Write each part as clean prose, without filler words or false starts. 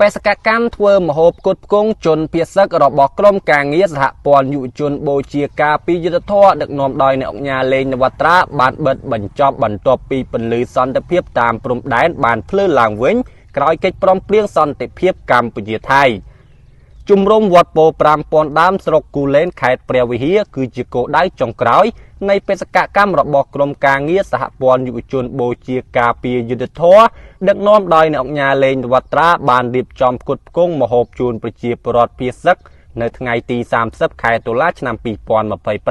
បេសកកម្មធ្វើមហូបគុតគង់ជនភៀសសឹករបស់ក្រុមការងារសហព័ន្ធយុវជនបូជាការពីយុទ្ធធរដឹកនាំដោយអ្នកអង្គការលេងនវត្រាបានបិទបញ្ចប់បន្ទាប់ពីពន្លឺសន្តិភាពតាមព្រំដែនបានភ្លឺឡើងវិញក្រោយកិច្ចព្រមព្រៀងសន្តិភាពកម្ពុជាថៃជំរំវត្តពោ5000ដើមស្រុកគូលែនខេត្តព្រះវិហារគឺជាគោលដៅចុងក្រោយនៃបេសកកម្មរបស់ក្រុមការងារសហព័ន្ធយុវជនបូជាការពីយុទ្ធធរដឹកនាំដោយអ្នកអង្គការលេងនវត្រាបានរៀបចំផ្គត់ផ្គង់ម្ហូបជូនប្រជាពលរដ្ឋភៀសសឹកនៅថ្ងៃទី30ខែតុលាឆ្នាំ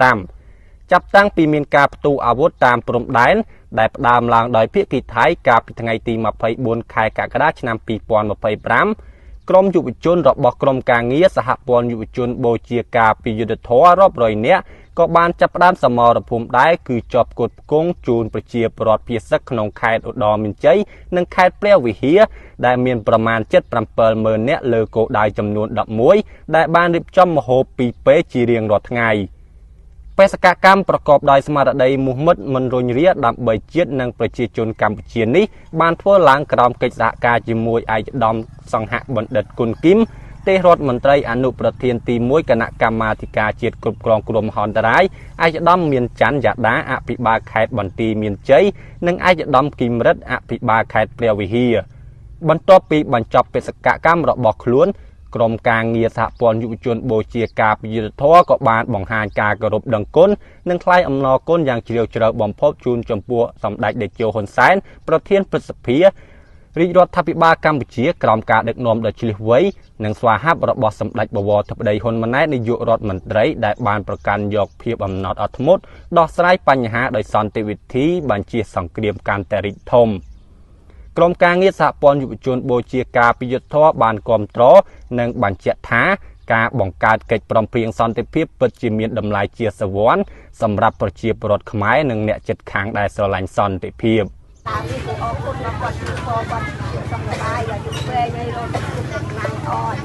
2025ចាប់តាំងពីមានការផ្ទុះអាវុធតាមព្រំដែនដែលផ្ដើមឡើងដោយភាគីថៃកាលពីថ្ងៃទី24ខែកក្កដាឆ្នាំ2025ក្រុមយុវជនរបស់ក្រុមការងារសហព័ន្ធយុវជនបូជាការពីយុទ្ធធររាប់រយនាក់ក៏បានចាប់ផ្ដើមសមរភូមិដែរគឺជាប់ផ្គត់ផ្គង់ជូនប្រជាពលរដ្ឋភៀសសឹកក្នុងខេត្តឧត្តរមានជ័យនិងខេត្តព្រះវិហារដែលមានប្រមាណ 77,000 នាក់លើគោលដៅចំនួន11ដែលបានរៀបចំម្ហូបពីរពេលជារៀងរាល់ថ្ងៃបេសកកម្មប្រកបដោយស្មារតីមោះមុតមិនរុញរាដើម្បីជាតិនិងប្រជាជនកម្ពុជានេះបានធ្វើឡើងក្រោមកិច្ចសហការជាមួយឯកឧត្តមសង្ហបណ្ឌិតគុណគីមទេរដ្ឋមន្ត្រីអនុប្រធានទី1គណៈកម្មាធិការជាតិគ្រប់គ្រងគ្រោះមហន្តរាយឯកឧត្តមមានច័ន្ទយ៉ាដាអភិបាលខេត្តបន្ទាយមានជ័យនិងឯកឧត្តមគីមរិទ្ធអភិបាលខេត្តព្រះវិហារបន្ទាប់ពីបញ្ចប់បេសកកម្មរបស់ខ្លួនក្រុមការងារសហព័ន្ធយុវជនបូជាការពីយុទ្ធធរក៏បានបង្ហាញការគោរពដឹងគុណនិងថ្លែងអំណរគុណយ៉ាងជ្រាលជ្រៅបំផុតជូនចំពោះសម្ដេចតេជោហ៊ុនសែនប្រធានព្រឹទ្ធសភារាជរដ្ឋាភិបាលកម្ពុជាក្រោមការដឹកនាំដ៏ឈ្លាសវៃនិងស្វាហាប់របស់សម្ដេចបវរធិបតីហ៊ុនម៉ាណែតនាយករដ្ឋមន្ត្រីដែលបានប្រកាន់យកភាពអំណត់អត់ធ្មត់ដោះស្រាយបញ្ហាដោយសន្តិវិធីបញ្ជាសង្គ្រាមកាន់តែរីកធំក្រុមការងារសហព័ន្ធយុវជនបូជាការពីយុទ្ធធរបានគាំទ្រនិងបញ្ជាក់ថាការបង្កើតកិច្ចព្រមព្រៀងសន្តិភាពពិតជាមានតម្លៃជាសវណ្ណសម្រាប់ប្រជាពលរដ្ឋខ្មែរនិងអ្នកជិតខាងដែលស្រឡាញ់សន្តិភាពតានេះគឺអរគុណដល់គាត់ជួយគាត់សុខសប្បាយដល់ជួយពេញឲ្យរកទឹកចំណាំអត់